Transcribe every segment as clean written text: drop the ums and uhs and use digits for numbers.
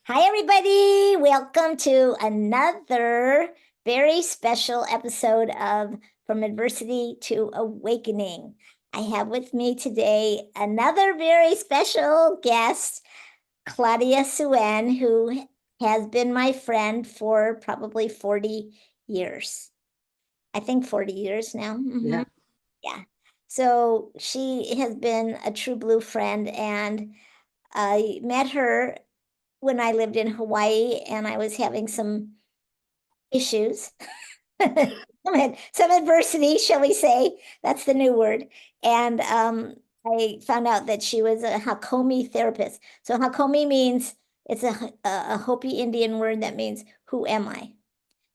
Hi, everybody. Welcome to another very special episode of From Adversity to Awakening. I have with me today another very special guest, Claudia Suen, who has been my friend for probably 40 years. I think 40 years now. Yeah. Yeah. So she has been a true blue friend, and I met her when I lived in Hawaii and I was having some issues, some adversity, shall we say? That's the new word. And I found out that she was a Hakomi therapist. So Hakomi means it's a Hopi Indian word that means who am I?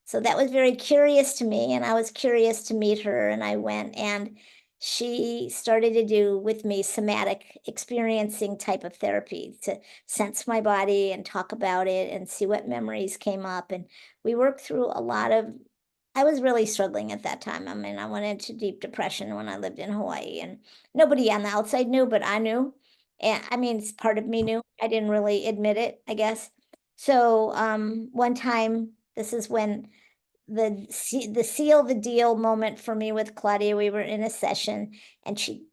So that was very curious to me, and I was curious to meet her, and I went, and she started to do with me somatic experiencing type of therapy to sense my body and talk about it and see what memories came up. And we worked through a lot of, I was really struggling at that time. I mean, I went into deep depression when I lived in Hawaii, and nobody on the outside knew, but I knew. And I mean, it's part of me knew. I didn't really admit it, I guess. So one time, this is when the seal the deal moment for me with Claudia. We were in a session, and she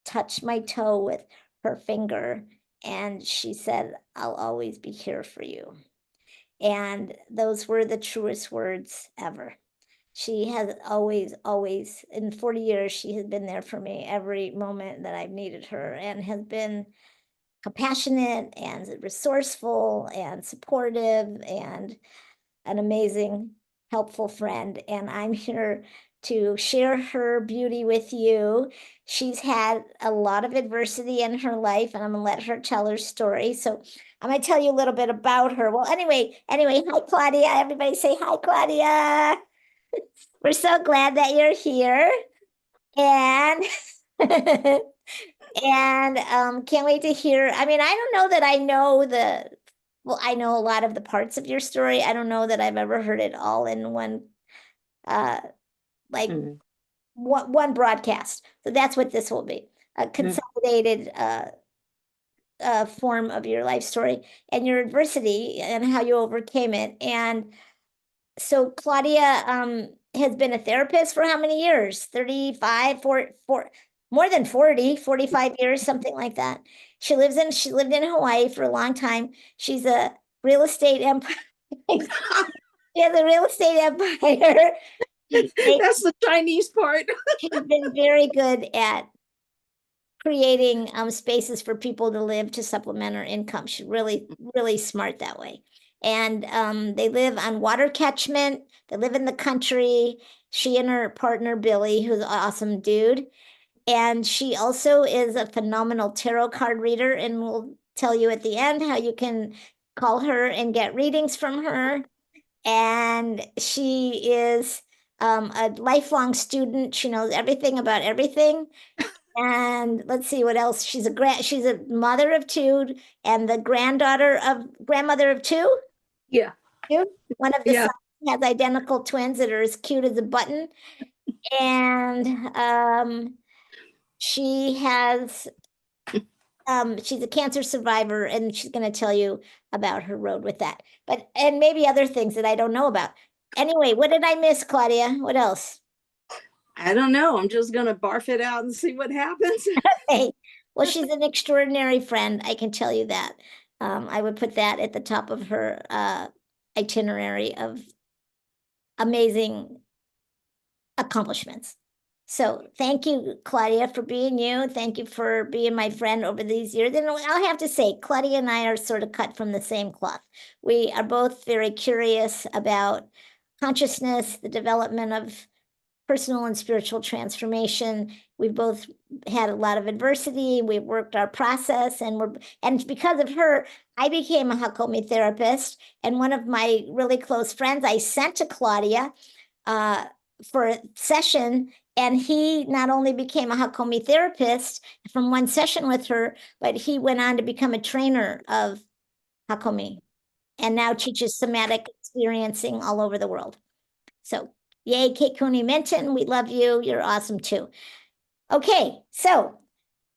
touched my toe with her finger, and she said, "I'll always be here for you." And those were the truest words ever. She has always, in 40 years, she has been there for me every moment that I've needed her, and has been compassionate and resourceful and supportive and an amazing, helpful friend. And I'm here to share her beauty with you. She's had a lot of adversity in her life, and I'm gonna let her tell her story. So I'm gonna tell you a little bit about her. Well, anyway, hi Claudia. Everybody say hi, Claudia. We're so glad that you're here. And and can't wait to hear. I mean, I don't know that I know I know a lot of the parts of your story. I don't know that I've ever heard it all in one uh like Mhm. one broadcast. So that's what this will be. A Yeah. consolidated form of your life story and your adversity and how you overcame it. And so Claudia has been a therapist for how many years? 35, more than 40, 45 years, something like that. She lived in Hawaii for a long time. She's a real estate empire. She has a real estate empire. That's the Chinese part. She's been very good at creating spaces for people to live to supplement her income. She's really smart that way. And they live on water catchment. They live in the country. She and her partner Billy, who's an awesome dude, and she also is a phenomenal tarot card reader. And we'll tell you at the end how you can call her and get readings from her. And she is a lifelong student. She knows everything about everything. And let's see what else. She's a mother of two and the grandmother of two. Yeah. Two. One of the Yeah. sons has identical twins that are as cute as a button. And she has she's a cancer survivor, and she's going to tell you about her road with that. But and maybe other things that I don't know about. Anyway, what did I miss, Claudia? What else? I don't know. I'm just going to barf it out and see what happens. Hey, well, she's an extraordinary friend. I can tell you that. I would put that at the top of her itinerary of amazing accomplishments. So thank you, Claudia, for being you. Thank you for being my friend over these years. And I'll have to say, Claudia and I are sort of cut from the same cloth. We are both very curious about consciousness, the development of personal and spiritual transformation. We've both had a lot of adversity. We've worked our process, and because of her, I became a Hakomi therapist. And one of my really close friends I sent to Claudia uh, for a session, and he not only became a Hakomi therapist from one session with her, but he went on to become a trainer of Hakomi and now teaches somatic experiencing all over the world. So, yay, Kate Cooney Minton, we love you. You're awesome too. Okay, so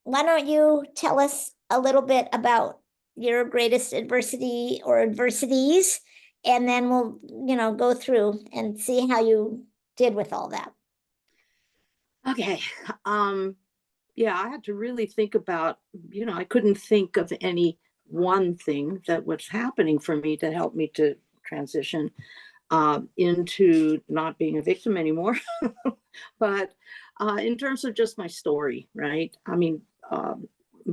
why don't you tell us a little bit about your greatest adversity or adversities, and then we'll, go through and see how you did with all that. Okay. Yeah, I had to really think about, I couldn't think of any one thing that was happening for me to help me to transition into not being a victim anymore. But in terms of just my story, right? I mean,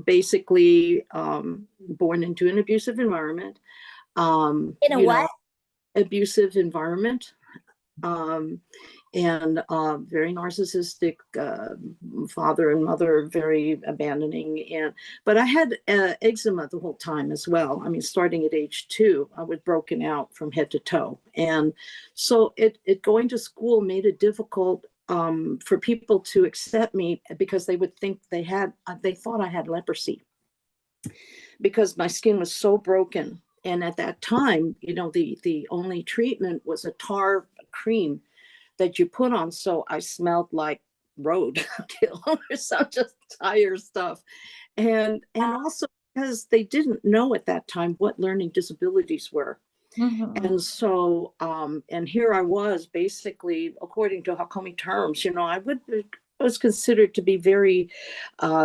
basically born into an abusive environment, In a what? abusive environment. Um, and very narcissistic father and mother, very abandoning. But I had eczema the whole time as well. I mean, starting at age 2, I was broken out from head to toe, and so it going to school made it difficult for people to accept me because they would think they thought I had leprosy because my skin was so broken. And at that time, the only treatment was a tar cream that you put on. So I smelled like road or some just tire stuff. And also because they didn't know at that time what learning disabilities were. Mm-hmm. And so, and here I was basically, according to Hakomi terms, I was considered to be very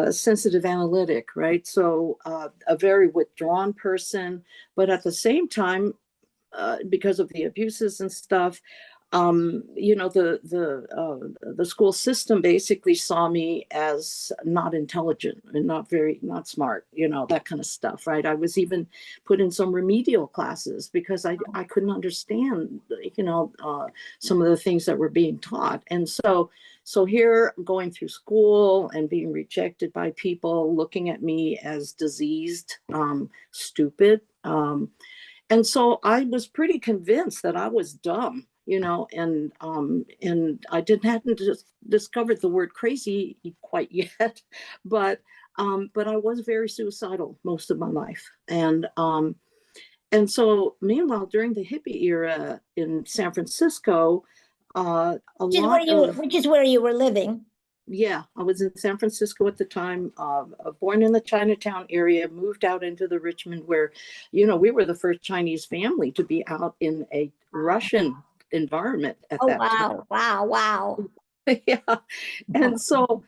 sensitive analytic, right? So a very withdrawn person, but at the same time, because of the abuses and stuff, the school system basically saw me as not intelligent and not smart, that kind of stuff, right? I was even put in some remedial classes because I couldn't understand, some of the things that were being taught. And so here, going through school and being rejected by people looking at me as diseased, stupid. And so I was pretty convinced that I was dumb, and I hadn't discovered the word crazy quite yet, but I was very suicidal most of my life. And so meanwhile, during the hippie era in San Francisco, a lot of Which is where you were living. yeah, I was in San Francisco at the time, born in the Chinatown area, moved out into the Richmond where, we were the first Chinese family to be out in a Russian environment at Oh, that time. wow. Yeah. And so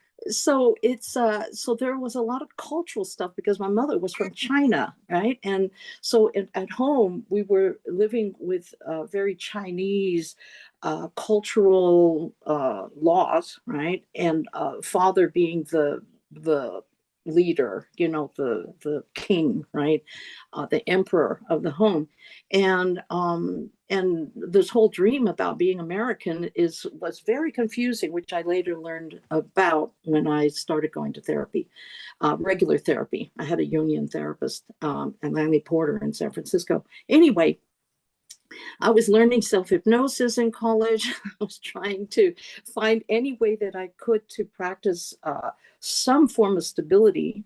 there was a lot of cultural stuff because my mother was from China, right? And so at home we were living with very Chinese cultural laws, right? And father being the leader, the king, right? The emperor of the home. And this whole dream about being American was very confusing, which I later learned about when I started going to therapy, regular therapy. I had a Jungian therapist, and Langley Porter in San Francisco. Anyway, I was learning self-hypnosis in college. I was trying to find any way that I could to practice some form of stability.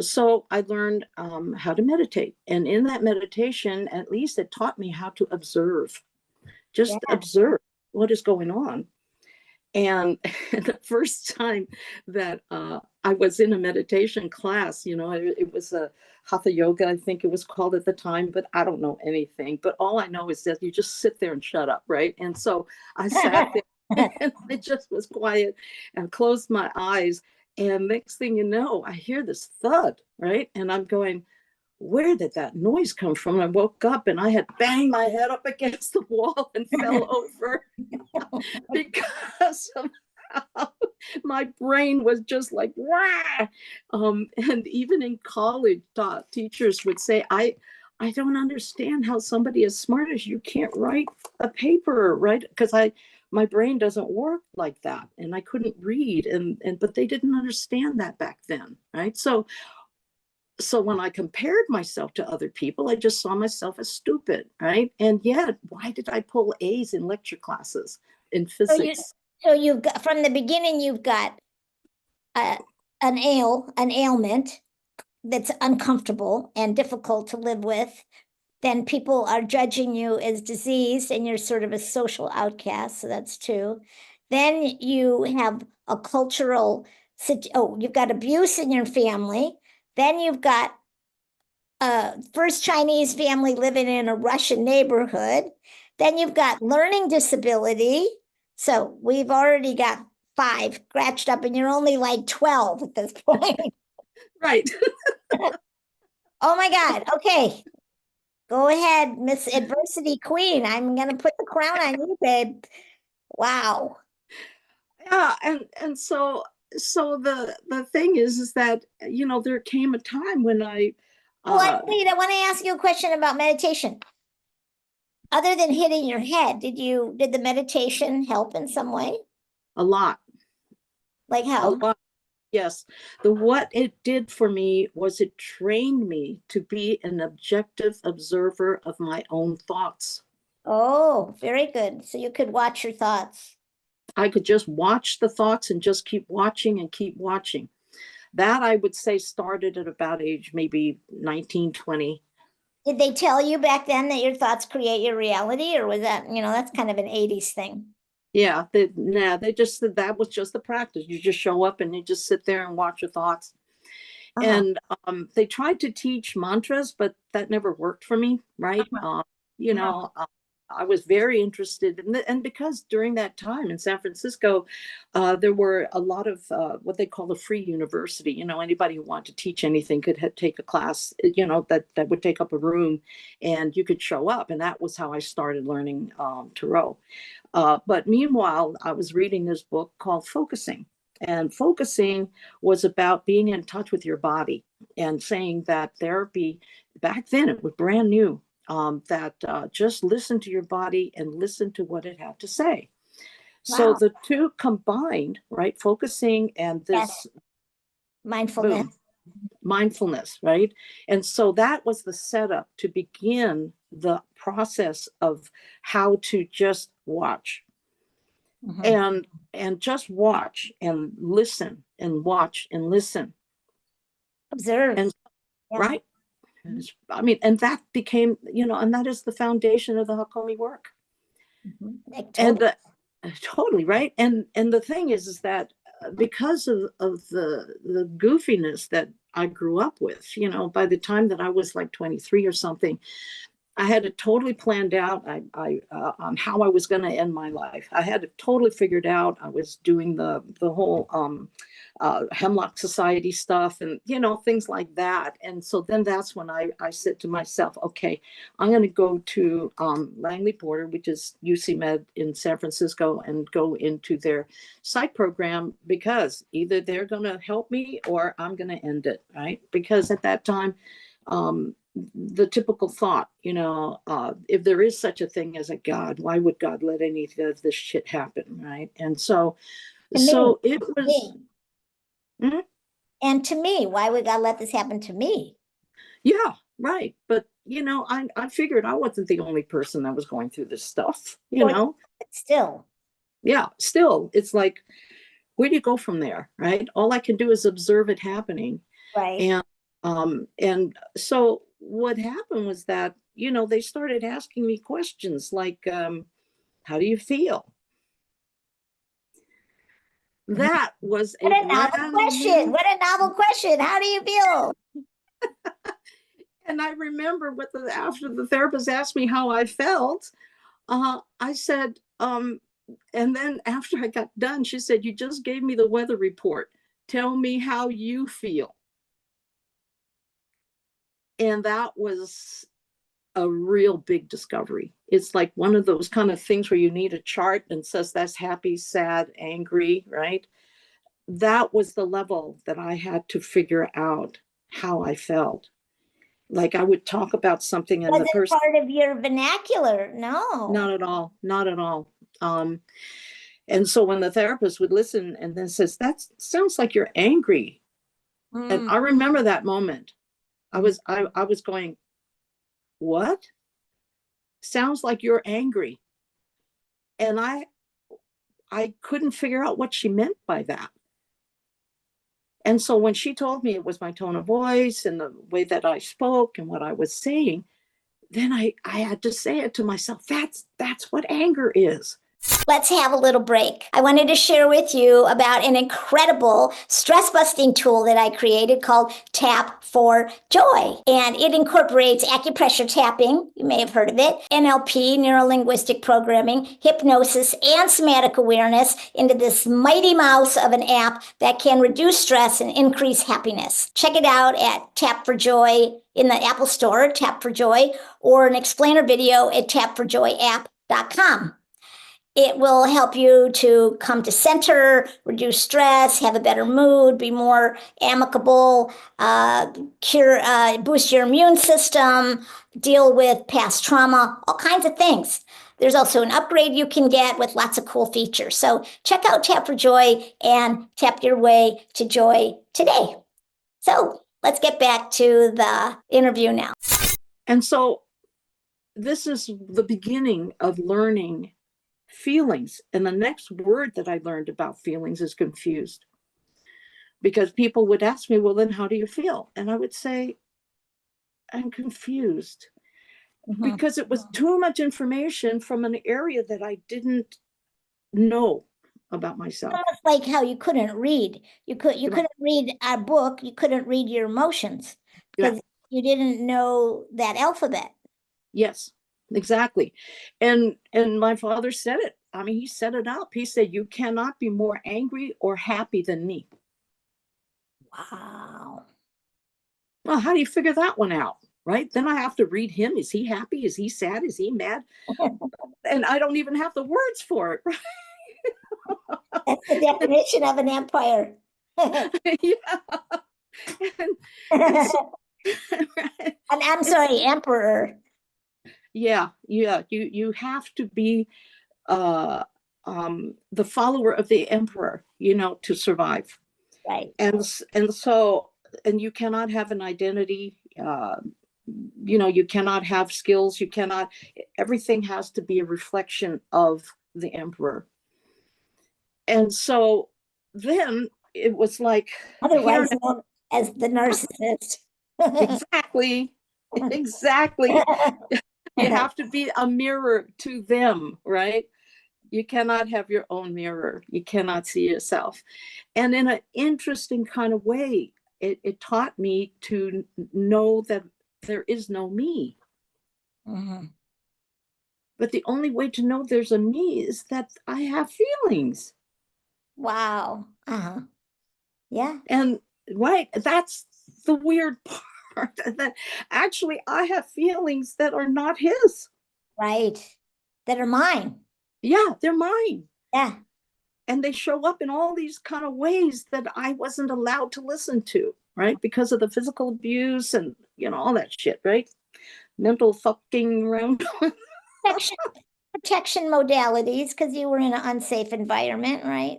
So I learned how to meditate. And in that meditation, at least it taught me how to observe, just Yeah. observe what is going on. And the first time that I was in a meditation class, it was a hatha yoga, I think it was called at the time, but I don't know anything. But all I know is that you just sit there and shut up, right? And so I sat there and I just was quiet and closed my eyes. And next thing you know, I hear this thud, right? And I'm going, where did that noise come from? I woke up and I had banged my head up against the wall and fell over because of how my brain was just like, wah! And even in college, teachers would say, I don't understand how somebody as smart as you can't write a paper, right? Because my brain doesn't work like that, and I couldn't read, but they didn't understand that back then, right? So when I compared myself to other people, I just saw myself as stupid, right? And yet, why did I pull A's in lecture classes in physics? So you've got, from the beginning, you've got an ailment that's uncomfortable and difficult to live with. Then people are judging you as diseased and you're sort of a social outcast. So that's 2. Then you have a cultural, you've got abuse in your family. Then you've got first Chinese family living in a Russian neighborhood. Then you've got learning disability. So we've already got 5 scratched up, and you're only like 12 at this point. Right. Oh my God. Okay. Go ahead, Miss Adversity Queen. I'm going to put the crown on you, babe. Wow. Yeah, and the thing is that there came a time when I Well, uh wait, I want to ask you a question about meditation. Other than hitting your head, did the meditation help in some way? a lot, Like a how? lot. Yes. The what it did for me was it trained me to be an objective observer of my own thoughts. Oh, very good. So you could watch your thoughts. I could just watch the thoughts and just keep watching and keep watching. That I would say started at about age maybe 19, 20. Did they tell you back then that your thoughts create your reality, or was that, that's kind of an 80s thing? Yeah, they just said that was just the practice. You just show up and you just sit there and watch your thoughts. Uh-huh. And they tried to teach mantras, but that never worked for me, right? Uh-huh. You Uh-huh. know, I was very interested in and because during that time in San Francisco, there were a lot of what they call the free university. Anybody who wanted to teach anything could take a class, that would take up a room, and you could show up. And that was how I started learning Tarot. But meanwhile, I was reading this book called Focusing. And focusing was about being in touch with your body and saying that therapy, back then it was brand new, that just listen to your body and listen to what it had to say. So Wow. the two combined, right? Focusing and Yes. this Mindfulness. boom, mindfulness, right? And so that was the setup to begin the process of how to just watch Mhm. and just watch and listen and watch and listen. Observe. And Yeah. right, I mean, and that became, and that is the foundation of the Hakomi work. Like And totally. totally right. And the thing is that because of the goofiness that I grew up with, by the time that I was like 23 or something, I had it totally planned out. On how I was going to end my life. I had it totally figured out. I was doing the whole Hemlock Society stuff, and things like that. And so then that's when I said to myself, okay, I'm going to go to Langley Porter, which is UC Med in San Francisco, and go into their psych program, because either they're going to help me or I'm going to end it, right? Because at that time, the typical thought, if there is such a thing as a God, why would God let any of this shit happen, right? And so, To me, it was, me. mhm, And to me, why would God let this happen to me? yeah, right. But I figured I wasn't the only person that was going through this stuff, Or still, Yeah, still, it's like, where do you go from there, right? All I can do is observe it happening. right? And so what happened was that they started asking me questions like, how do you feel? That was a What a novel brand question. new. What a novel question. How do you feel? And I remember after the therapist asked me how I felt, I said, and then after I got done, she said, you just gave me the weather report, tell me how you feel. And that was a real big discovery. It's like one of those kind of things where you need a chart and says that's happy, sad, angry, right? That was the level that I had to figure out how I felt. Like I would talk about something and the Wasn't person, part of your vernacular. No. not at all, not at all. And so when the therapist would listen and then says, that sounds like you're angry. And Mm. I remember that moment. I was going, what? Sounds like you're angry. And I couldn't figure out what she meant by that. And so when she told me it was my tone of voice and the way that I spoke and what I was saying, then I had to say it to myself. That's what anger is. Let's have a little break. I wanted to share with you about an incredible stress busting tool that I created called Tap for Joy. And it incorporates acupressure tapping, you may have heard of it, NLP, neuro linguistic programming, hypnosis, and somatic awareness into this mighty mouse of an app that can reduce stress and increase happiness. Check it out at Tap for Joy in the Apple Store, Tap for Joy, or an explainer video at tapforjoyapp.com. It will help you to come to center, reduce stress, have a better mood, be more amicable, boost your immune system, deal with past trauma, all kinds of things. There's also an upgrade you can get with lots of cool features. So check out Tap for Joy and tap your way to joy today. So let's get back to the interview now. And so this is the beginning of learning feelings. And the next word that I learned about feelings is confused. Because people would ask me, well, then how do you feel? And I would say, I'm confused. Because it was too much information from an area that I didn't know about myself. Almost like how you couldn't read. You couldn't read a book, you couldn't read your emotions because you didn't know that alphabet. Yes, exactly. And my father said it. I mean, he set it up. He said, you cannot be more angry or happy than me. Wow. Well, how do you figure that one out? Right? Then I have to read him. Is he happy? Is he sad? Is he mad? And I don't even have the words for it. Right? That's the definition of an empire. Yeah. And so, right? I'm sorry, emperor. Yeah. You have to be the follower of the emperor, to survive. Right. And so you cannot have an identity. You cannot have skills. Everything has to be a reflection of the emperor. And so then it was like, otherwise known as the narcissist. Exactly. You have to be a mirror to them, right? You cannot have your own mirror. You cannot see yourself. And in an interesting kind of way, it taught me to know that there is no me. But the only way to know there's a me is that I have feelings. Wow. Yeah. And right, that's the weird part, that actually I have feelings that are not his. Right. That are mine. Yeah, they're mine. Yeah. And they show up in all these kind of ways that I wasn't allowed to listen to, right? Because of the physical abuse and, all that shit, right? Mental fucking around. Protection modalities, because you were in an unsafe environment, right?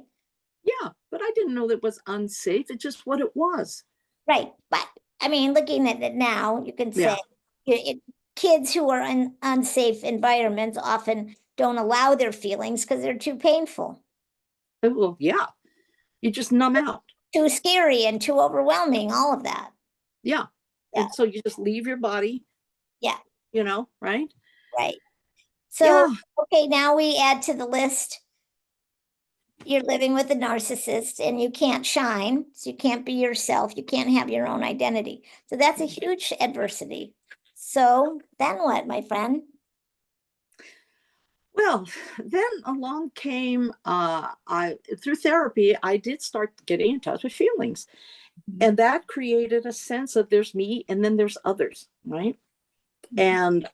Yeah, but I didn't know that it was unsafe. It's just what it was. Right. But I mean, looking at it now, you can say kids who are in unsafe environments often don't allow their feelings because they're too painful. Well, yeah. You just numb out. Too scary and too overwhelming, all of that. Yeah. And so you just leave your body. Yeah. Right? Right. So, okay, now we add to the list. You're living with a narcissist and you can't shine, so you can't be yourself. You can't have your own identity. So that's a huge adversity. So then what, my friend? Well, then along came, through therapy, I did start getting in touch with feelings. And that created a sense of there's me and then there's others, right? And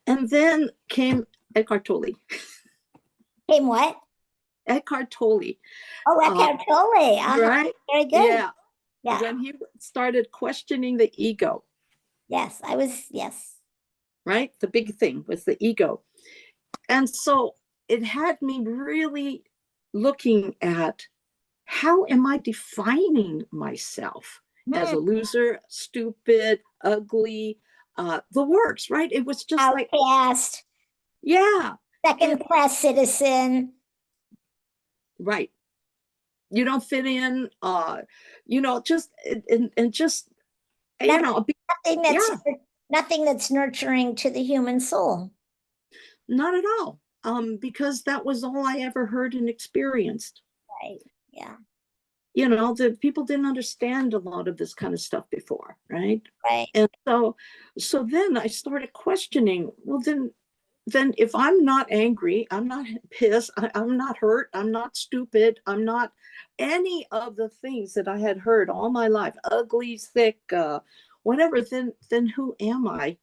then came Eckhart Tolle. Came what? Eckhart Tolle. Oh, Eckhart Tolle. Right? Very good. Yeah. When he started questioning the ego. Yes. Right? The big thing was the ego. And so it had me really looking at, how am I defining myself as a loser, stupid, ugly, the works, right? It was just outcast. Yeah. Second-class citizen. Right. You don't fit in, just, and just, nothing that's nurturing to the human soul. Not at all. because that was all I ever heard and experienced. Right. Yeah. You know, the people didn't understand a lot of this kind of stuff before, right? Right. And so then I started questioning, well, then if I'm not angry, I'm not pissed, I'm not hurt, I'm not stupid, I'm not any of the things that I had heard all my life, ugly, thick, whatever, then who am I?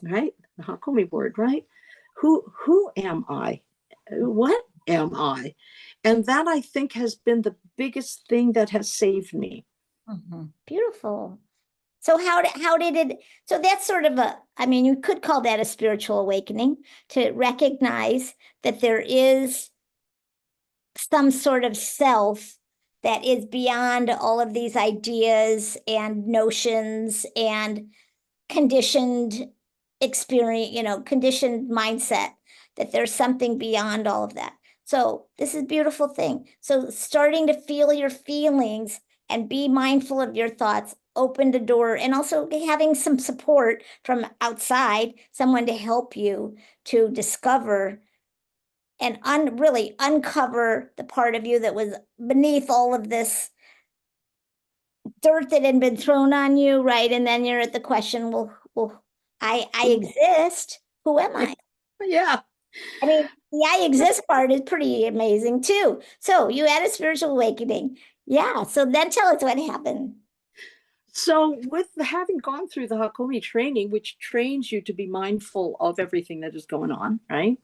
Right? The Hakomi word, right? Who am I? What am I? And that, I think, has been the biggest thing that has saved me. Beautiful. So how did it, so that's sort of a, I mean, you could call that a spiritual awakening, to recognize that there is some sort of self that is beyond all of these ideas and notions and conditioned experience, conditioned mindset, that there's something beyond all of that. So this is a beautiful thing. So starting to feel your feelings and be mindful of your thoughts open the door, and also having some support from outside, someone to help you to discover and really uncover the part of you that was beneath all of this dirt that had been thrown on you, right? And then you're at the question, well, I exist. Who am I? Yeah. I mean, the I exist part is pretty amazing too. So you had a spiritual awakening. Yeah. So then tell us what happened. So, with having gone through the Hakomi training, which trains you to be mindful of everything that is going on, right?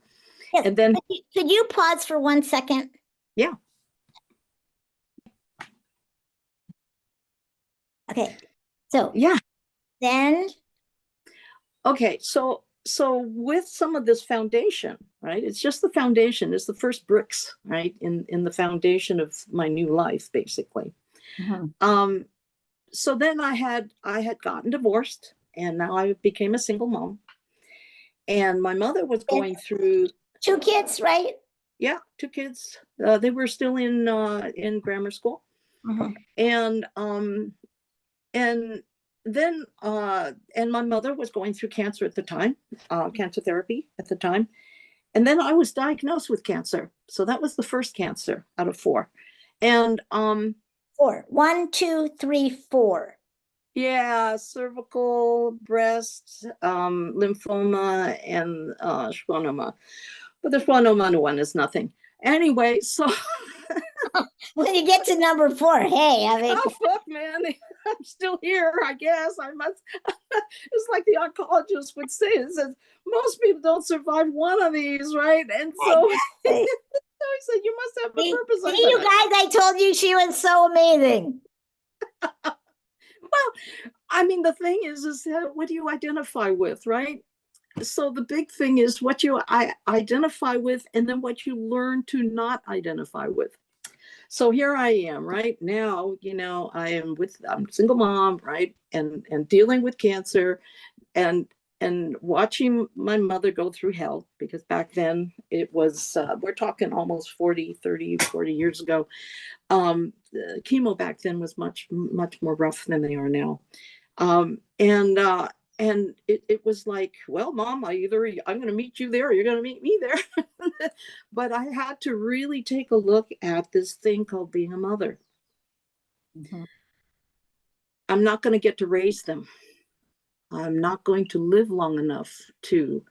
Yes. And then, Could you pause for 1 second? yeah. Okay. So Yeah. then, Okay. So with some of this foundation, right? It's just the foundation. It's the first bricks, right? In the foundation of my new life, basically. Um, so then I had gotten divorced, and now I became a single mom. And my mother was going through, 2 kids, right? yeah, 2 kids. They were still in grammar school. And and then and my mother was going through cancer at the time, cancer therapy at the time. And then I was diagnosed with cancer. So that was the first cancer out of 4. And 4. 1, 2, 3, 4. yeah, cervical, breast, lymphoma, and schwannoma. But the schwannoma one is nothing. Anyway, so When you get to number 4, hey, I mean, oh fuck, man, I'm still here. I guess I must. It's like the oncologist would say. It says most people don't survive one of these, right? And so, so exactly. he said, "You must have a See, purpose." I you said, guys, I told you she was so amazing. "Well, I mean, the thing is what do you identify with, right?" So the big thing is what you identify with, and then what you learn to not identify with. So here I am right now, I'm a single mom, right? And dealing with cancer, and watching my mother go through hell, because back then it was, we're talking almost 40 years ago. Chemo back then was much more rough than they are now. And it was like, well, mom, I'm going to meet you there, or you're going to meet me there. But I had to really take a look at this thing called being a mother. I'm not going to get to raise them. I'm not going to live long enough to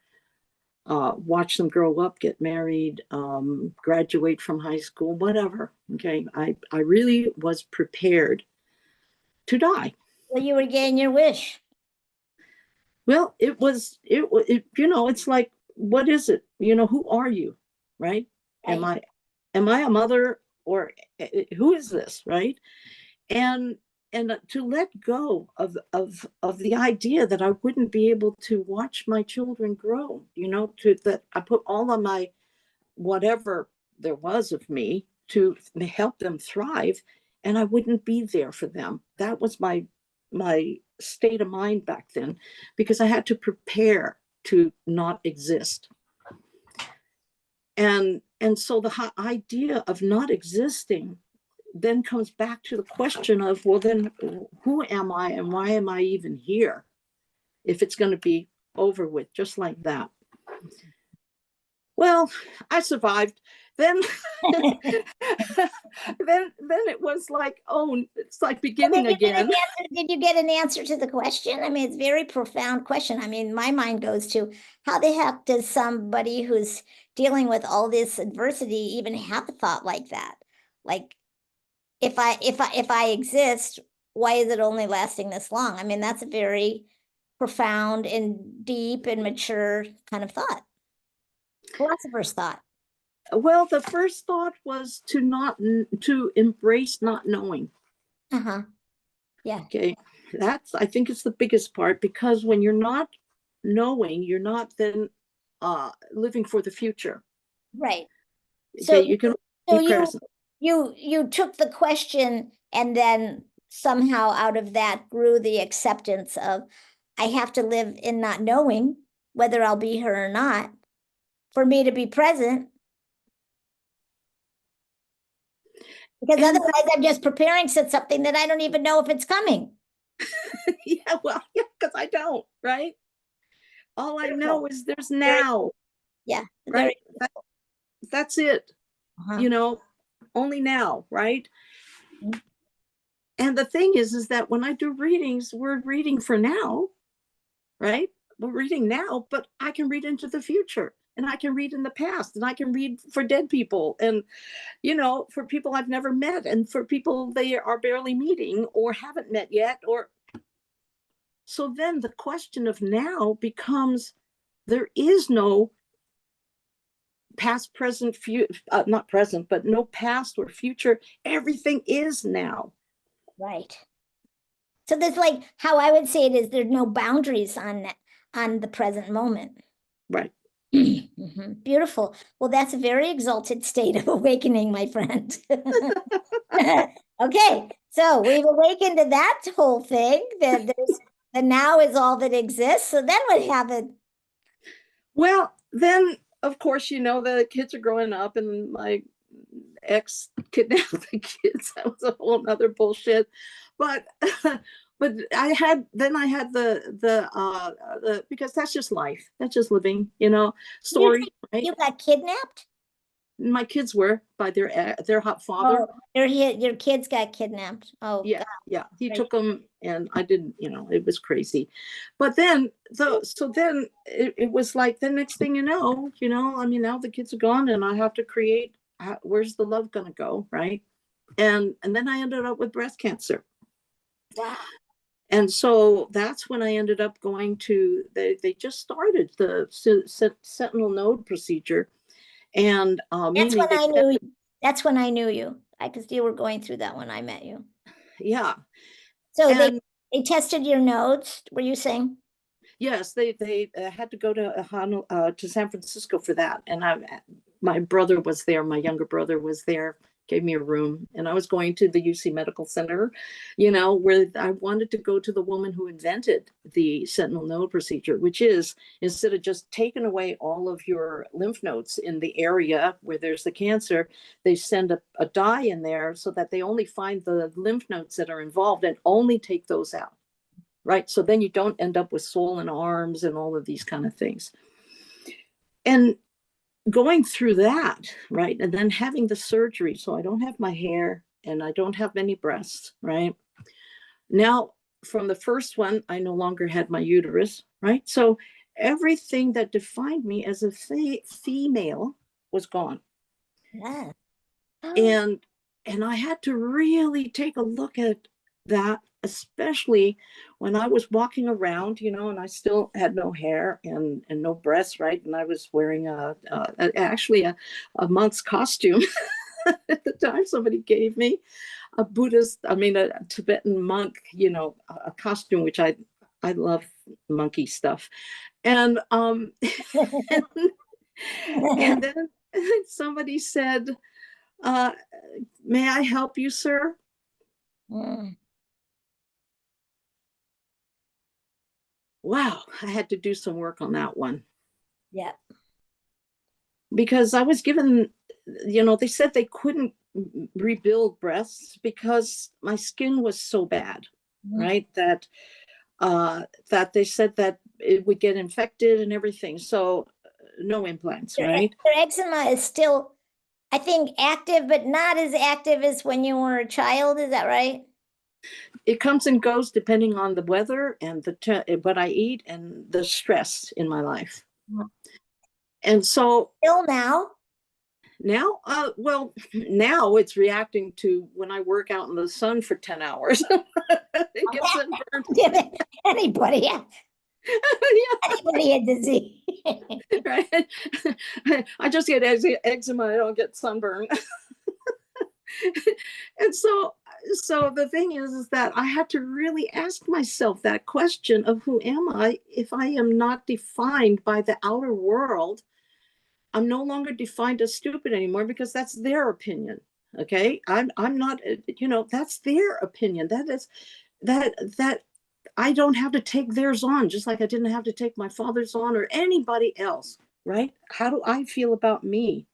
watch them grow up, get married, graduate from high school, whatever. Okay. I really was prepared to die. Well, you were getting your wish. Well, it's like, what is it? Who are you? Right? Am Right. I a mother, or who is this? Right? And to let go of the idea that I wouldn't be able to watch my children grow, to that I put all of my whatever there was of me to help them thrive, and I wouldn't be there for them. That was my state of mind back then, because I had to prepare to not exist. And so the idea of not existing then comes back to the question of, well, then who am I, and why am I even here, if it's going to be over with just like that? Well, I survived. Then, then it was like, oh, it's like beginning again. Did you get an answer to the question? I mean, it's a very profound question. I mean, my mind goes to how the heck does somebody who's dealing with all this adversity even have a thought like that? Like, if I exist, why is it only lasting this long? I mean, that's a very profound and deep and mature kind of thought. Philosopher's thought. Well, the first thought was to embrace not knowing. Uh-huh. Yeah. Okay. I think it's the biggest part, because when you're not knowing, you're not then living for the future. Right. Okay, you can be present. You took the question and then somehow out of that grew the acceptance of I have to live in not knowing whether I'll be here or not for me to be present. Because And otherwise I'm just preparing for something that I don't even know if it's coming. yeah, well, yeah, because I don't, right? All I know is there's Very, now, yeah, right? That's it. uh-huh. Only now, right? Mhm. And the thing is that when I do readings, we're reading for now, right? We're reading now, but I can read into the future, and I can read in the past, and I can read for dead people, and for people I've never met, and for people they are barely meeting or haven't met yet. Or so then the question of now becomes, there is no past, present, not present, but no past or future. Everything is now. Right. So there's like how I would say it is there's no boundaries on the present moment. Right. Mhm. Beautiful. Well, that's a very exalted state of awakening, my friend. Okay, so we've awakened to that whole thing that the now is all that exists. So then what happened? Well, then, of course, the kids are growing up, and my ex kidnapped the kids. That was a whole other bullshit. But but I had the because that's just life. That's just living, story, right? You got kidnapped? My kids were by their hot father. Oh, your kids got kidnapped. Oh, Yeah, God. yeah. He Right. took them, and I didn't. It was crazy. But then then it was like the next thing I mean, now the kids are gone, and I have to create. Where's the love gonna go, right? And then I ended up with breast cancer. Wow. And so that's when I ended up going to, they just started the sentinel node procedure. And That's meaning when they I kept, knew you. That's when I knew you. Because you were going through that when I met you. yeah. So And they tested your nodes, were you saying? yes, they had to go to San Francisco for that. And my brother was there. My younger brother was there, gave me a room, and I was going to the UC Medical Center, where I wanted to go to the woman who invented the sentinel node procedure, which is, instead of just taking away all of your lymph nodes in the area where there's the cancer, they send a dye in there so that they only find the lymph nodes that are involved and only take those out. Right. So then you don't end up with swollen arms and all of these kind of things. And going through that, right, and then having the surgery, so I don't have my hair and I don't have any breasts, right? Now, from the first one, I no longer had my uterus, right? So everything that defined me as a female was gone. Yeah. And I had to really take a look at that, especially when I was walking around, and I still had no hair and no breasts, right? And I was wearing actually a monk's costume at the time. Somebody gave me a Tibetan monk, a costume, which I love monkey stuff. And and, and then somebody said, uh, "May I help you, sir?" Mm, Wow, I had to do some work on that one, yeah. because I was given, they said they couldn't rebuild breasts because my skin was so bad, Mm, right? That they said that it would get infected and everything. So no implants, Your, right? your eczema is still, I think, active, but not as active as when you were a child. Is that right? It comes and goes depending on the weather and what I eat and the stress in my life. And so Still now? now, well, now it's reacting to when I work out in the sun for 10 hours. It gets sunburned. Anybody, anybody had disease. Right? I just get eczema. I don't get sunburn. And so the thing is that I had to really ask myself that question of who am I if I am not defined by the outer world. I'm no longer defined as stupid anymore because that's their opinion. Okay, I'm not, that's their opinion. That is that I don't have to take theirs on, just like I didn't have to take my father's on or anybody else, right? How do I feel about me?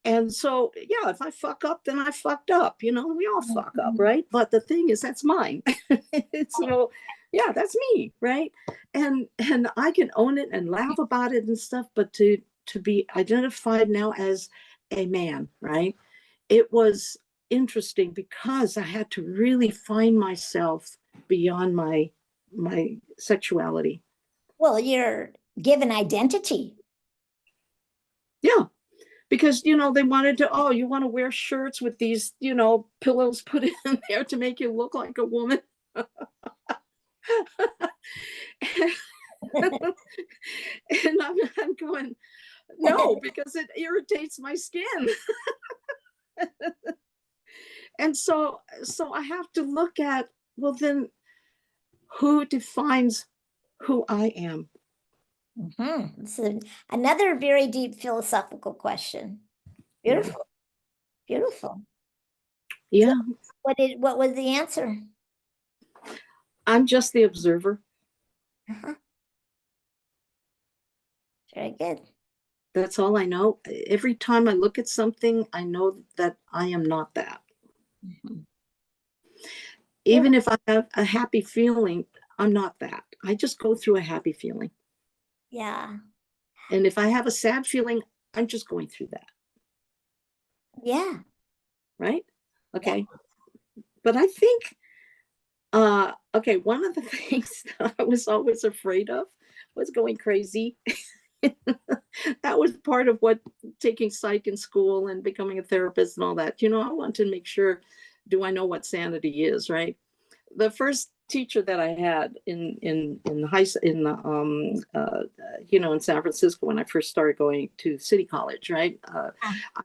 And so, yeah, if I fuck up, then I fucked up. We all fuck up, right? But the thing is, that's mine. So, yeah, that's me, right? And I can own it and laugh about it and stuff. But to be identified now as a man, right? It was interesting because I had to really find myself beyond my sexuality. Well, you're given identity. Yeah, because they wanted to, oh, you want to wear shirts with these pillows put in there to make you look like a woman. And I'm going, no, because it irritates my skin. And so I have to look at, well, then who defines who I am? Mm-hmm. So another very deep philosophical question. Beautiful, beautiful. So Yeah, what was the answer? I'm just the observer. Uh-huh. Very good. That's all I know. Every time I look at something, I know that I am not that. Mhm. Even if I have a happy feeling, I'm not that. I just go through a happy feeling. Yeah. And if I have a sad feeling, I'm just going through that. Yeah. Right? Yeah. Okay. But I think, okay, one of the things that I was always afraid of was going crazy. That was part of what taking psych in school and becoming a therapist and all that. I want to make sure, do I know what sanity is, right? The first teacher that I had in high in San Francisco when I first started going to City College, right? I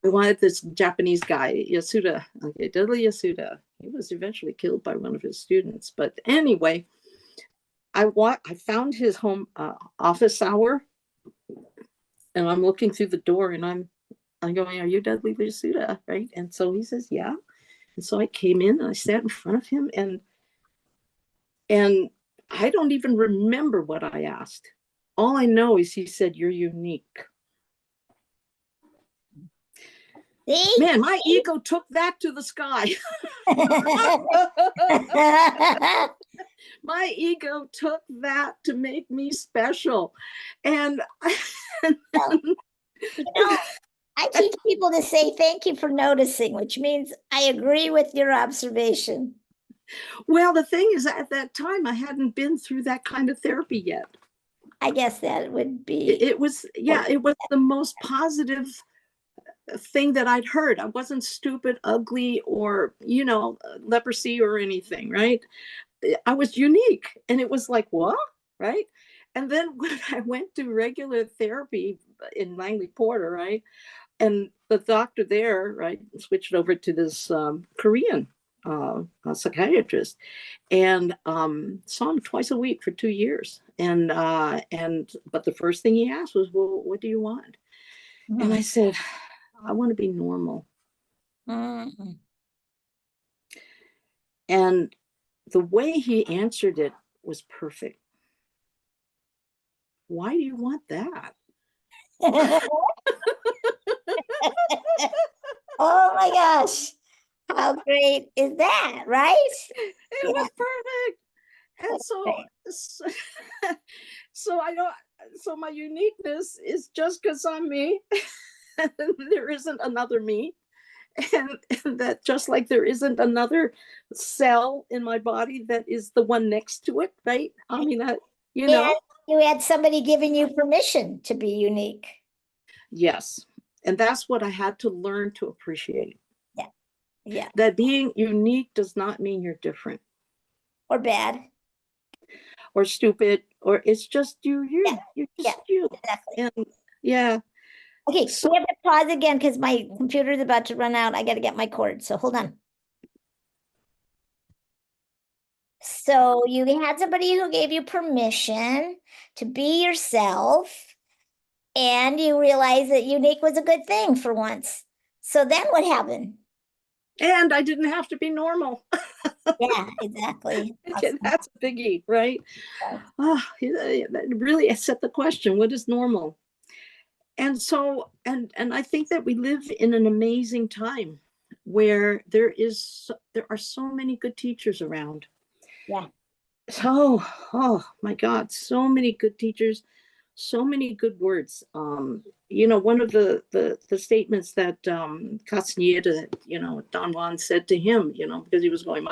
wanted this Japanese guy, Yasuda, okay, Dudley Yasuda. He was eventually killed by one of his students, but anyway, I found his home office hour, and I'm looking through the door, and I'm going, "Are you Dudley Yasuda?" Right? And so he says, "Yeah." And so I came in and I sat in front of him, and I don't even remember what I asked. All I know is he said, "You're unique." See? Man, my ego took that to the sky. My ego took that to make me special. And I teach people to say thank you for noticing, which means I agree with your observation. well, the thing is, at that time, I hadn't been through that kind of therapy yet. I guess that would be. It was the most positive thing that I'd heard. I wasn't stupid, ugly, or, leprosy or anything, right? I was unique. And it was like, what? Right? And then when I went to regular therapy in Langley Porter, right? And the doctor there, right, switched over to this Korean psychiatrist, and saw him twice a week for 2 years. But the first thing he asked was, "Well, what do you want?" And I said, "I want to be normal." Mm-hmm. And the way he answered it was perfect. Why do you want that? Oh my gosh. How great is that, right? It Yeah, was perfect. And that's great. so I don't. so my uniqueness is just because I'm me. There isn't another me. And that just like there isn't another cell in my body that is the one next to it, right? I mean, that, you And know, you had somebody giving you permission to be unique. yes. And that's what I had to learn to appreciate. Yeah. Yeah. That being unique does not mean you're different Or bad. or stupid, or it's just Yeah. you're Yeah. just you. Exactly. And yeah. Okay, So, we have to pause again because my computer's about to run out. I got to get my cord. So hold on. So you had somebody who gave you permission to be yourself, and you realized that unique was a good thing for once. So then what happened? and I didn't have to be normal. Yeah, exactly. Okay, Awesome. that's a biggie, right? Yes. That really set the question, what is normal? And so, and I think that we live in an amazing time where there are so many good teachers around. Yeah. So, oh my God, so many good teachers, so many good words. One of the statements that Castaneda, Don Juan said to him, because he was going,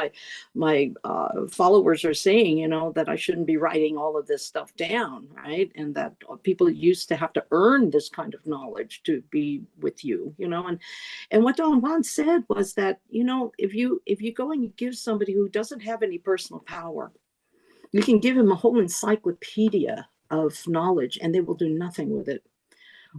my followers are saying, that I shouldn't be writing all of this stuff down, right? And that people used to have to earn this kind of knowledge to be with you, and what Don Juan said was that, if you go and you give somebody who doesn't have any personal power, you can give him a whole encyclopedia of knowledge and they will do nothing with it.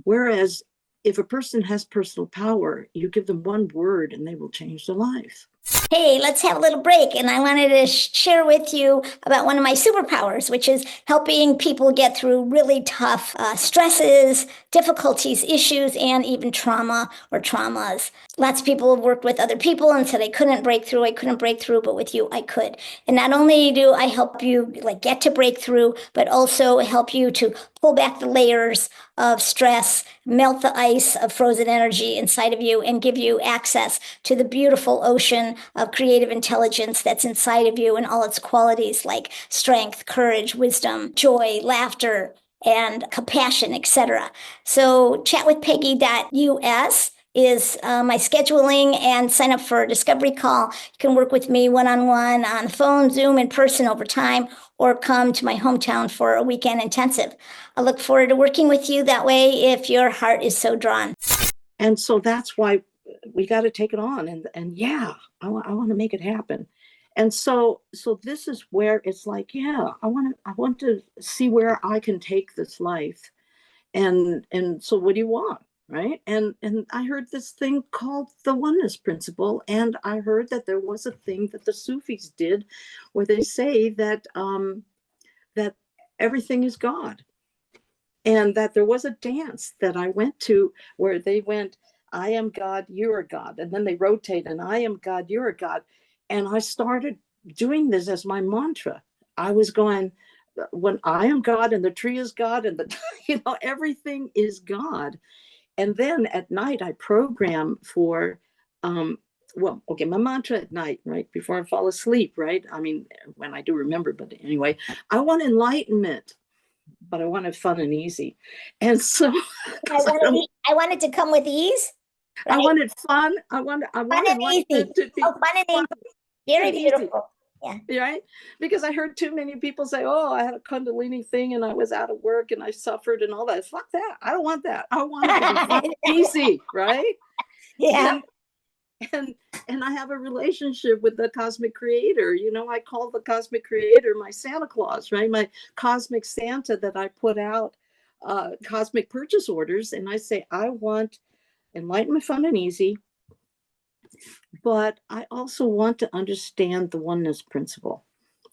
Whereas if a person has personal power, you give them one word and they will change their life. Hey, let's have a little break. And I wanted to share with you about one of my superpowers, which is helping people get through really tough stresses, difficulties, issues, and even trauma or traumas. Lots of people have worked with other people and said, I couldn't break through, but with you, I could. And not only do I help you get to breakthrough, but also help you to pull back the layers of stress, melt the ice of frozen energy inside of you, and give you access to the beautiful ocean of creative intelligence that's inside of you and all its qualities like strength, courage, wisdom, joy, laughter, and compassion, etc. So chatwithpeggy.us is my scheduling, and sign up for a discovery call. You can work with me one-on-one on phone, Zoom, in person over time, or come to my hometown for a weekend intensive. I look forward to working with you that way if your heart is so drawn. And so that's why we got to take it on. And yeah, I want to make it happen. And so this is where it's like, yeah, I want to see where I can take this life. And so what do you want? Right. And I heard this thing called the oneness principle. And I heard that there was a thing that the Sufis did where they say that that everything is God. And that there was a dance that I went to where they went, I am God, you are God. And then they rotate, and I am God, you are God. And I started doing this as my mantra. I was going, when I am God and the tree is God and everything is God. And then at night I program for my mantra at night, right? Before I fall asleep, right? I mean, when I do remember, but anyway, I want enlightenment, but I wanted fun and easy. And so I want it to come with ease, I right? wanted fun. I Fun wanted and easy. enlightenment to be Oh, fun and fun easy. Very and easy. beautiful. Yeah. Right? Because I heard too many people say, oh, I had a Kundalini thing and I was out of work and I suffered and all that. Fuck that. I don't want that. I want it to be fun and easy, right? Yeah. And and and I have a relationship with the cosmic creator. I call the cosmic creator my Santa Claus, right? My cosmic Santa that I put out cosmic purchase orders, and I say I want enlightenment, fun, and easy, but I also want to understand the oneness principle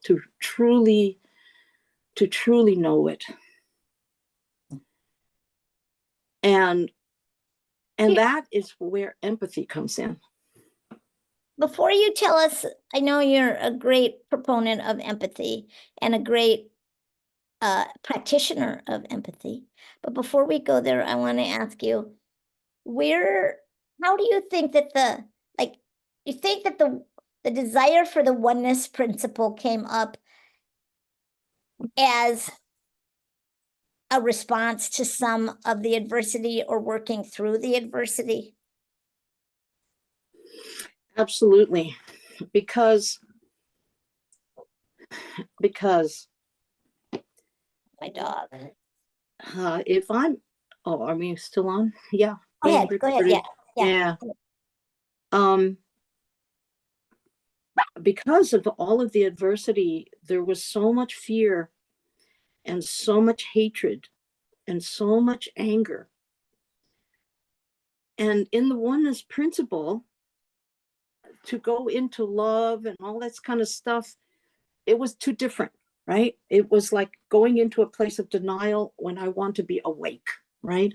to truly know it. And that is where empathy comes in. Before you tell us, I know you're a great proponent of empathy and a great practitioner of empathy. But before we go there, I want to ask you, how do you think that you think that the desire for the oneness principle came up as a response to some of the adversity or working through the adversity? Absolutely. Because My dog. if I'm, oh, are we still on? Yeah. Go ahead. Go ahead. Yeah. Yeah. Um, because of all of the adversity, there was so much fear and so much hatred and so much anger. And in the oneness principle, to go into love and all that kind of stuff, it was too different, right? It was like going into a place of denial when I want to be awake, right?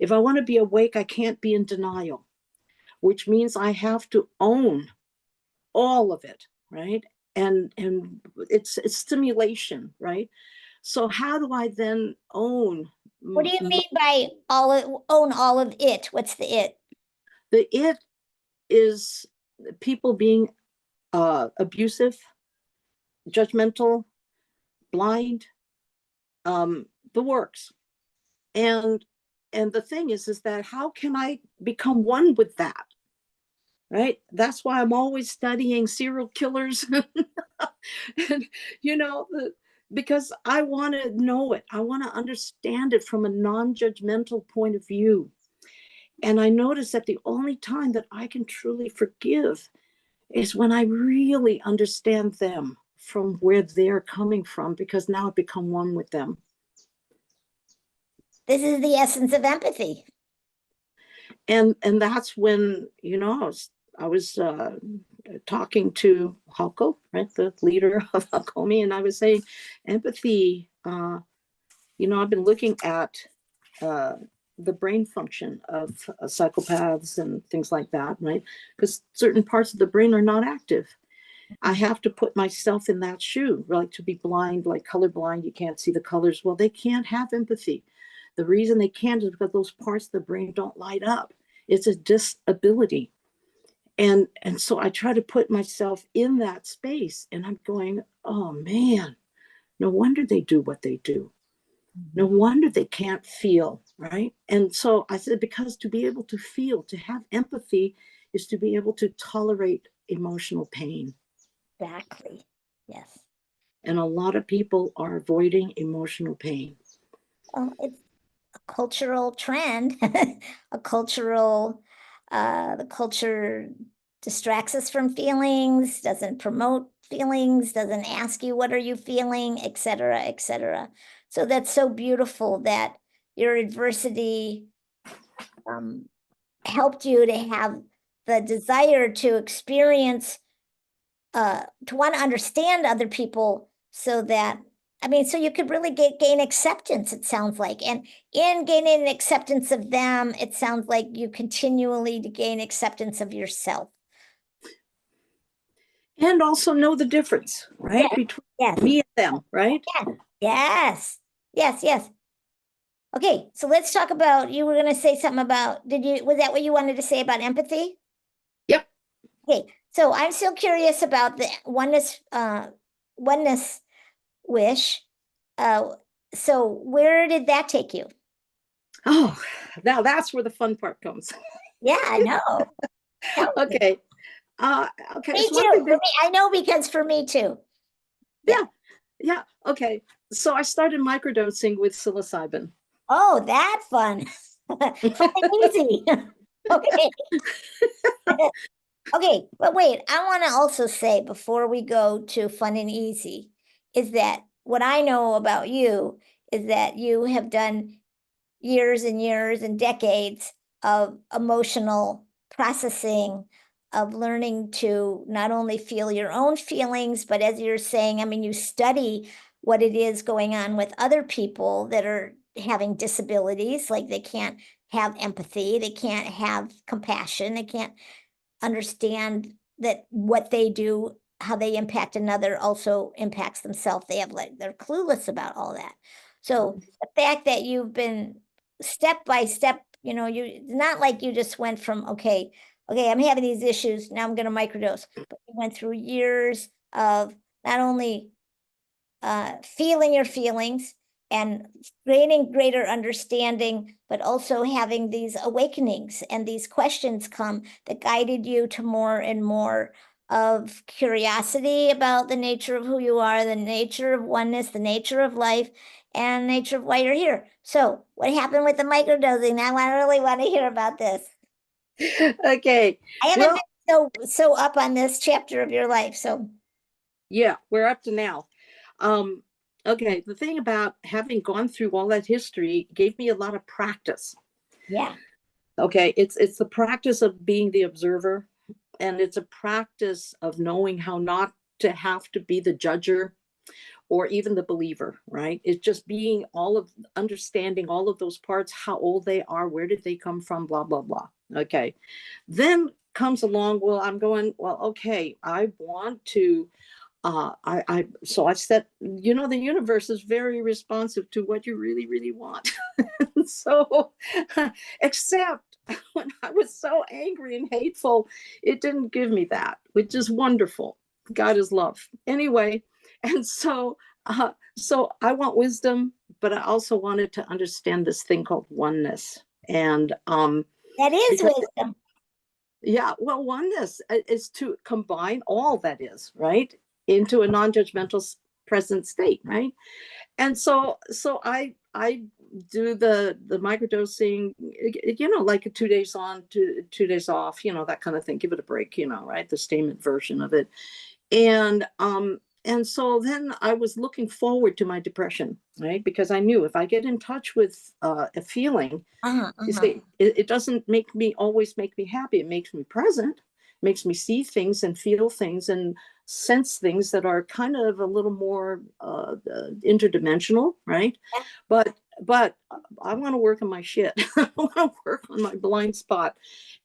If I want to be awake, I can't be in denial, which means I have to own all of it, right? And it's stimulation, right? So how do I then own? What do you mean by own all of it? What's the it? The it is people being abusive, judgmental, blind, the works. And the thing is that how can I become one with that? Right? That's why I'm always studying serial killers. And because I want to know it. I want to understand it from a non-judgmental point of view. And I notice that the only time that I can truly forgive is when I really understand them from where they're coming from, because now I've become one with them. This is the essence of empathy. And that's when, I was talking to Hako, right, the leader of Hakomi, and I was saying empathy, I've been looking at the brain function of psychopaths and things like that, right? Because certain parts of the brain are not active. I have to put myself in that shoe, like to be blind, like colorblind, you can't see the colors. Well, they can't have empathy. The reason they can't is because those parts of the brain don't light up. It's a disability. And so I try to put myself in that space, and I'm going, oh man, no wonder they do what they do. No wonder they can't feel, right? And so I said, because to be able to feel, to have empathy, is to be able to tolerate emotional pain. Exactly. Yes. And a lot of people are avoiding emotional pain. Well, it's a cultural trend, a cultural, the culture distracts us from feelings, doesn't promote feelings, doesn't ask you what are you feeling, et cetera, et cetera. So that's so beautiful that your adversity helped you to have the desire to experience, to want to understand other people so that, so you could really gain acceptance, it sounds like. And in gaining acceptance of them, it sounds like you continually to gain acceptance of yourself. And also know the difference, right? Between me and them, right? Yes. Yes. Yes. Okay, so let's talk about, you were going to say something about, was that what you wanted to say about empathy? Yep. Okay, so I'm still curious about the oneness wish. So where did that take you? Oh, now that's where the fun part comes. Yeah, I know. Okay. Okay. Me too. I know, because for me too. Yeah. Okay. So I started microdosing with psilocybin. Oh, that fun. Easy. Okay. Okay, but wait, I want to also say before we go to fun and easy, is that what I know about you is that you have done years and years and decades of emotional processing, of learning to not only feel your own feelings, but as you're saying, you study what it is going on with other people that are having disabilities, like they can't have empathy, they can't have compassion, they can't understand that what they do, how they impact another also impacts themselves. They have they're clueless about all that. So the fact that you've been step by step, it's not like you just went from, okay, I'm having these issues, now I'm going to microdose. But you went through years of not only feeling your feelings and gaining greater understanding, but also having these awakenings and these questions come that guided you to more and more of curiosity about the nature of who you are, the nature of oneness, the nature of life, and nature of why you're here. So what happened with the microdosing? I really want to hear about this. Okay. I haven't Well, been so up on this chapter of your life. So yeah, we're up to now. Okay, the thing about having gone through all that history gave me a lot of practice. yeah. Okay, it's the practice of being the observer, and it's a practice of knowing how not to have to be the judger or even the believer, right? It's just being all of understanding all of those parts, how old they are, where did they come from, blah, blah, blah. Okay. Then comes along, well, I'm going, well, okay, I want to so I said, you know, the universe is very responsive to what you really, really want. So, except when I was so angry and hateful, it didn't give me that, which is wonderful. God is love. Anyway, and so I want wisdom, but I also wanted to understand this thing called oneness. And That is because wisdom. yeah, well, oneness is to combine all that is, right, into a non-judgmental present state, right? And so I do the microdosing, you know, like 2 days on, 2 days off, you know, that kind of thing. Give it a break, you know, right? The statement version of it. And so then I was looking forward to my depression, right? Because I knew if I get in touch with a feeling, you see, it doesn't make me always make me happy. It makes me present, makes me see things and feel things and sense things that are kind of a little more interdimensional, right? Yeah. But I want to work on my shit. I want to work on my blind spot.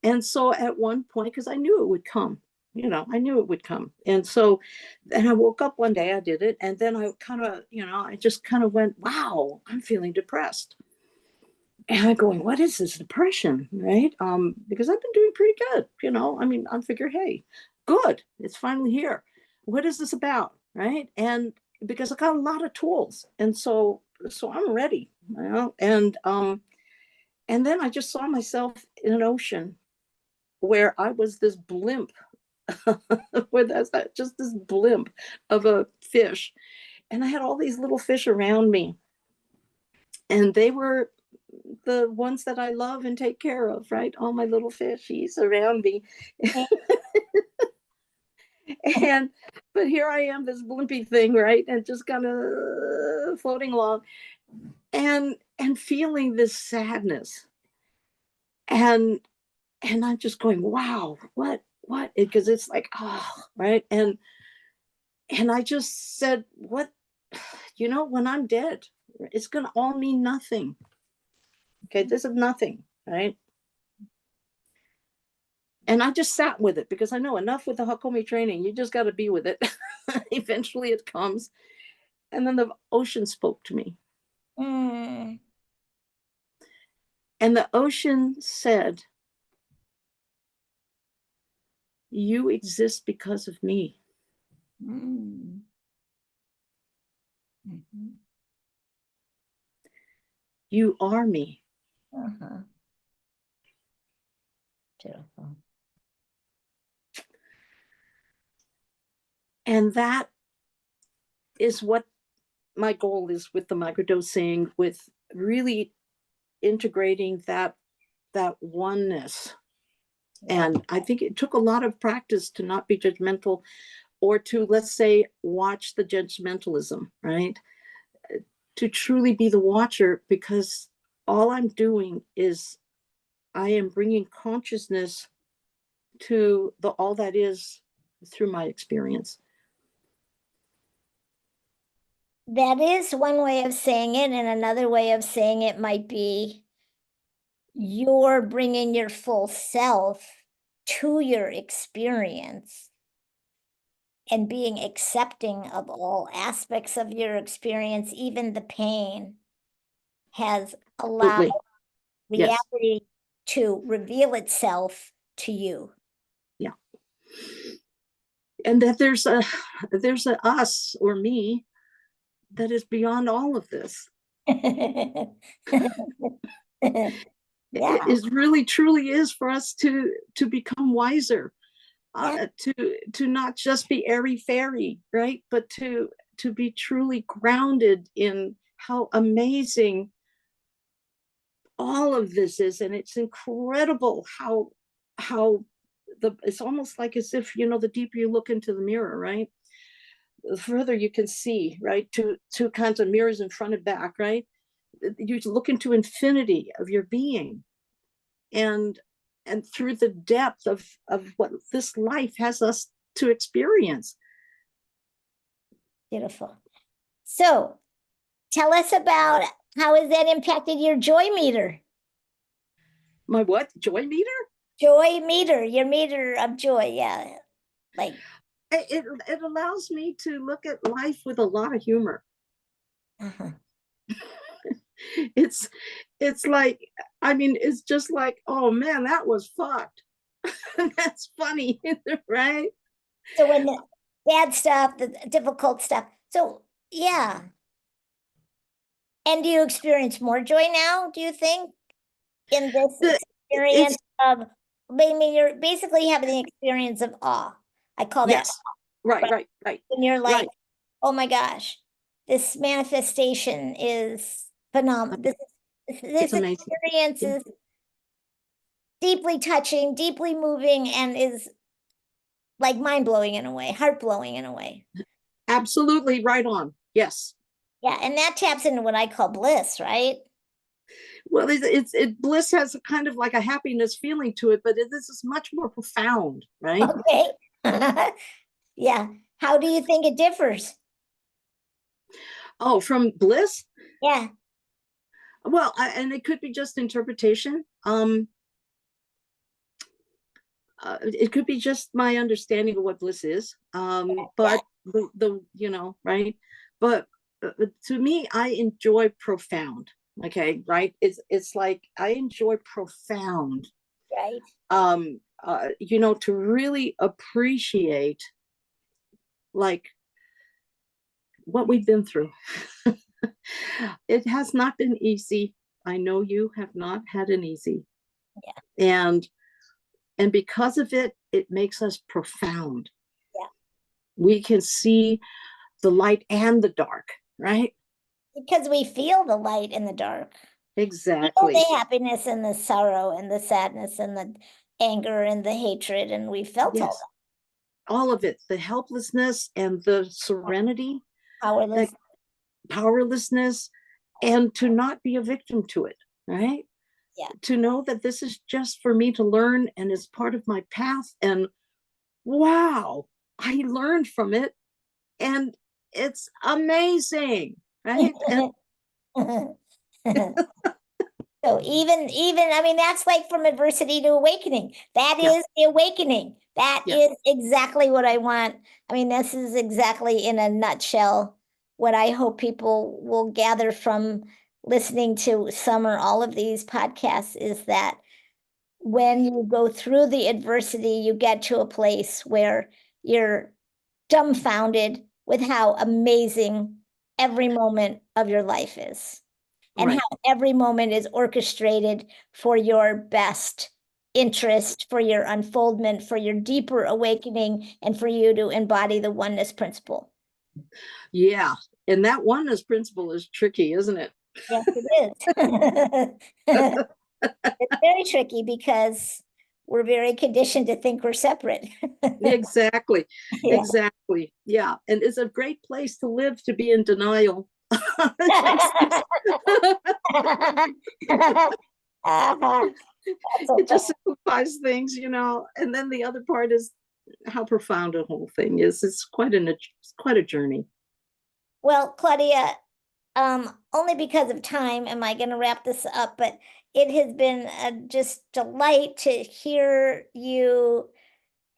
And so at one point, because I knew it would come, you know, I knew it would come. And so then I woke up one day, I did it, and then I kind of, you know, I just kind of went, wow, I'm feeling depressed. And I'm going, what is this depression, right? Because I've been doing pretty good, you know. I mean, I figure, hey, good, it's finally here. What is this about, right? And because I got a lot of tools, and so I'm ready, you know. And then I just saw myself in an ocean where I was this blimp, where that's just this blimp of a fish, and I had all these little fish around me, and they were the ones that I love and take care of, right? All my little fishies around me. And but here I am, this blimpy thing, right? And just kind of floating along and feeling this sadness. And I'm just going, wow, what? Because it's like, oh, right. And I just said, what, you know, when I'm dead, it's gonna all mean nothing. Okay, this is nothing, right? And I just sat with it because I know enough with the Hakomi training. You just got to be with it. Eventually it comes. And then the ocean spoke to me. Mm. And the ocean said, you exist because of me. Mm. Mm-hmm. You are me. Uh-huh. Beautiful. And that is what my goal is with the microdosing, with really integrating that oneness. Yeah. And I think it took a lot of practice to not be judgmental or to, let's say, watch the judgmentalism, right? To truly be the watcher, because all I'm doing is I am bringing consciousness to the all that is through my experience. That is one way of saying it, and another way of saying it might be you're bringing your full self to your experience and being accepting of all aspects of your experience, even the pain, has allowed Absolutely. Yes. reality to reveal itself to you. Yeah. And that there's a us or me that is beyond all of this. Yeah, It really truly is for us to become wiser, yeah, to not just be airy fairy, right? But to be truly grounded in how amazing all of this is. And it's incredible how it's almost like as if, the deeper you look into the mirror, right, the further you can see, right? Two kinds of mirrors in front and back, right? You look into infinity of your being, and through the depth of what this life has us to experience. beautiful. So tell us about how has that impacted your joy meter? My what? Joy meter? Joy meter, your meter of joy, yeah. Like, It allows me to look at life with a lot of humor. uh-huh. it's it's like, I mean, it's just like, oh man, that was fucked. That's funny. Right? So when the bad stuff, the difficult stuff. So yeah. And do you experience more joy now, do you think, in this It's experience of maybe you're basically having the experience of awe? I call that yes, right, awe, right, right, when you're like, right. oh my gosh, this manifestation is phenomenal. This It's amazing. experience is deeply touching, deeply moving, and is like mind blowing in a way, heart blowing in a way. Absolutely right on. Yes. Yeah, and that taps into what I call bliss, right? Well, bliss has a kind of like a happiness feeling to it, but this is much more profound, right? Okay. Yeah. How do you think it differs? Oh, from bliss? Yeah. Well, and it could be just interpretation. It could be just my understanding of what bliss is. Yeah. But right. But to me, I enjoy profound. Okay, right. It's like I enjoy profound. Right. To really appreciate like what we've been through. It has not been easy. I know you have not had an easy. Yeah. And because of it, it makes us profound. Yeah. We can see the light and the dark, right? Because we feel the light in the dark. Feel Exactly. the happiness and the sorrow and the sadness and the anger and the hatred, and we felt all Yes. All of it, the helplessness and the that serenity, that powerless. powerlessness, and to not be a victim to it, right? Yeah. To know that this is just for me to learn and is part of my path. And wow, I learned from it. And it's amazing, right? And So even I mean that's like from adversity to awakening. That yeah, is the awakening. That yeah, is exactly what I want. I mean, this is exactly in a nutshell what I hope people will gather from listening to some or all of these podcasts is that when you go through the adversity, you get to a place where you're dumbfounded with how amazing every moment of your life is and how right. every moment is orchestrated for your best interest, for your unfoldment, for your deeper awakening, and for you to embody the oneness principle. Yeah. And that oneness principle is tricky, isn't it? Yes, it is. It's very tricky because we're very conditioned to think we're separate. Exactly. Yeah. Exactly. Yeah. And it's a great place to live, to be in denial. That's so It funny. just simplifies things, and then the other part is how profound the whole thing is. It's quite a journey. Well, Claudia, only because of time am I going to wrap this up, but it has been a just delight to hear you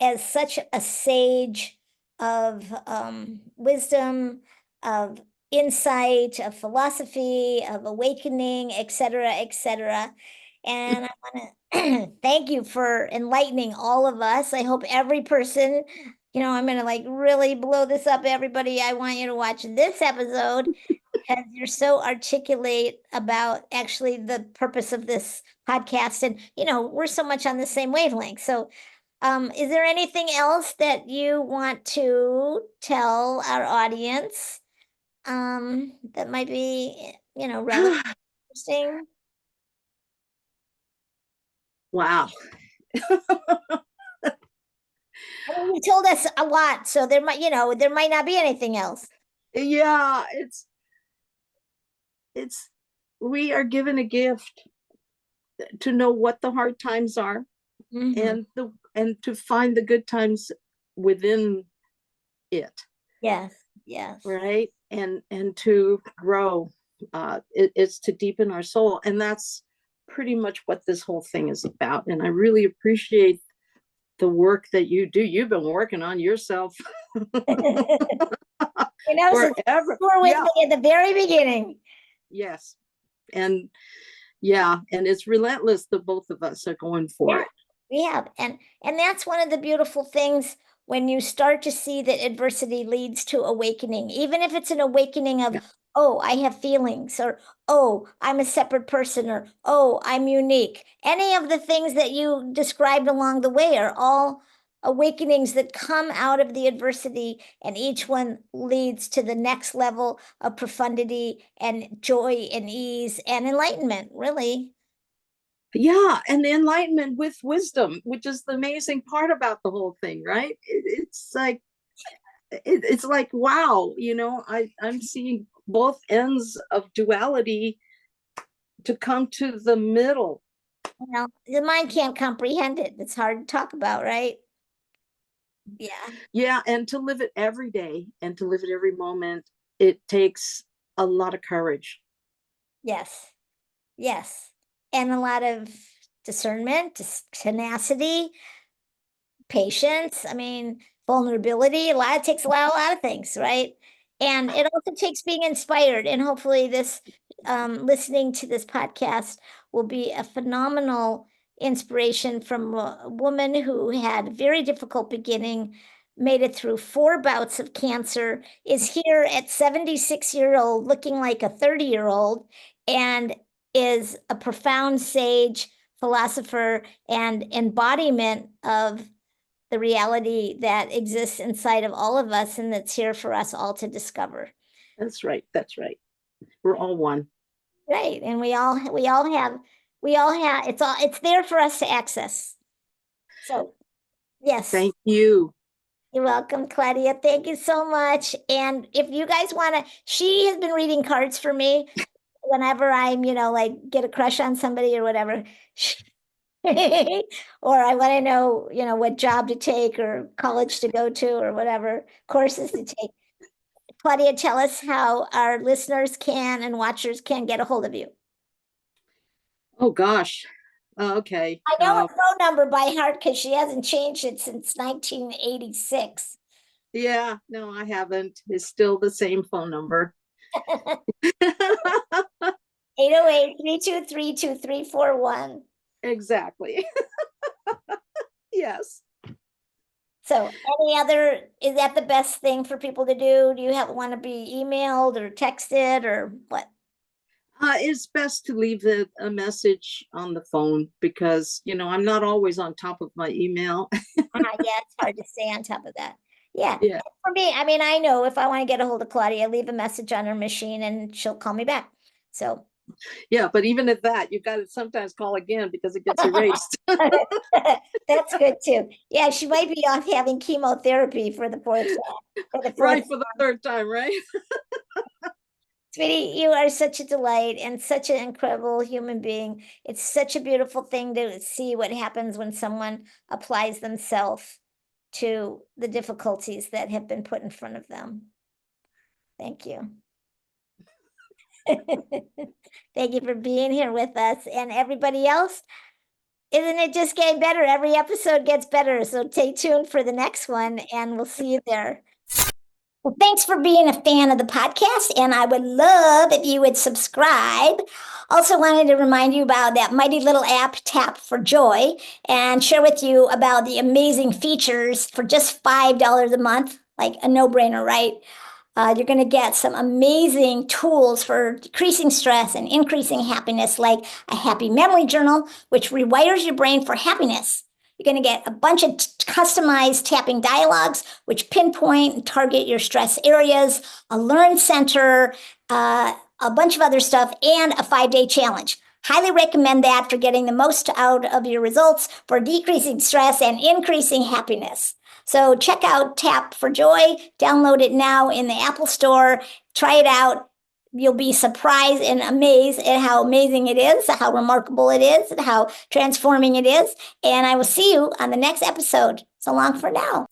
as such a sage of wisdom, of insight, of philosophy, of awakening, etc., etc. And I want to thank you for enlightening all of us. I hope every person I'm going to like really blow this up, everybody. I want you to watch this episode because you're so articulate about actually the purpose of this podcast. And, we're so much on the same wavelength. So, is there anything else that you want to tell our audience that might be, relevant, interesting? Wow. I mean, you told us a lot, so there might not be anything else. Yeah, it's we are given a gift to know what the hard times are, Mm-hmm. and to find the good times within it. Yes, yes. Right, and to grow. It's to deepen our soul, and that's pretty much what this whole thing is about. And I really appreciate the work that you do. You've been working on yourself Since forever. you were with Yeah. me at the very beginning. Yes. And yeah, and it's relentless. The both of us are going for it. We have. And that's one of the beautiful things when you start to see that adversity leads to awakening, even if it's an awakening of, Yeah. oh, I have feelings, or oh, I'm a separate person, or oh, I'm unique. Any of the things that you described along the way are all awakenings that come out of the adversity, and each one leads to the next level of profundity and joy and ease and enlightenment, really. Yeah, and the enlightenment with wisdom, which is the amazing part about the whole thing, right? It's like, wow, I'm seeing both ends of duality to come to the middle. The mind can't comprehend it. It's hard to talk about, right? Yeah. Yeah, and to live it every day and to live it every moment, it takes a lot of courage. Yes. Yes. And a lot of discernment, tenacity, patience. I mean, vulnerability. It takes a lot of things, right? And it also takes being inspired. And hopefully, this listening to this podcast will be a phenomenal inspiration from a woman who had a very difficult beginning, made it through 4 bouts of cancer, is here at 76-year-old, looking like a 30-year-old, and is a profound sage, philosopher, and embodiment of the reality that exists inside of all of us and that's here for us all to discover. That's right. That's right. We're all one. Right. And we all have it's there for us to access. So yes. Thank you. You're welcome, Claudia. Thank you so much. And if you guys want to, she has been reading cards for me whenever I'm, like get a crush on somebody or whatever. Or I want to know, what job to take or college to go to or whatever courses to take. Claudia, tell us how our listeners can and watchers can get a hold of you. Oh gosh. Okay. I know her phone number by heart because she hasn't changed it since 1986. Yeah, no, I haven't. It's still the same phone number. 808-323-2341. Exactly. Yes. So is that the best thing for people to do? Do you want to be emailed or texted or what? It's best to leave a message on the phone because, I'm not always on top of my email. Yeah, it's hard to stay on top of that. Yeah. Yeah. For me, I mean, I know if I want to get a hold of Claudia, leave a message on her machine and she'll call me back. So Yeah, but even at that, you've got to sometimes call again because it gets erased. that's good too. Yeah, she might be off having chemotherapy for the fourth Right, for the third time, right? Sweetie, you are such a delight and such an incredible human being. It's such a beautiful thing to see what happens when someone applies themselves to the difficulties that have been put in front of them. Thank you. Thank you for being here with us and everybody else. Isn't it just getting better? Every episode gets better. So stay tuned for the next one and we'll see you there. Well, thanks for being a fan of the podcast. And I would love if you would subscribe Also wanted to remind you about that mighty little app, Tap for Joy, and share with you about the amazing features for just $5 a month, like a no-brainer, right? You're going to get some amazing tools for decreasing stress and increasing happiness, like a happy memory journal, which rewires your brain for happiness. You're going to get a bunch of customized tapping dialogues, which pinpoint and target your stress areas, a learn center, a bunch of other stuff, and a 5-day challenge. Highly recommend that for getting the most out of your results for decreasing stress and increasing happiness. So check out Tap for Joy. Download it now in the Apple Store. Try it out. You'll be surprised and amazed at how amazing it is, how remarkable it is, and how transforming it is. And I will see you on the next episode. So long for now.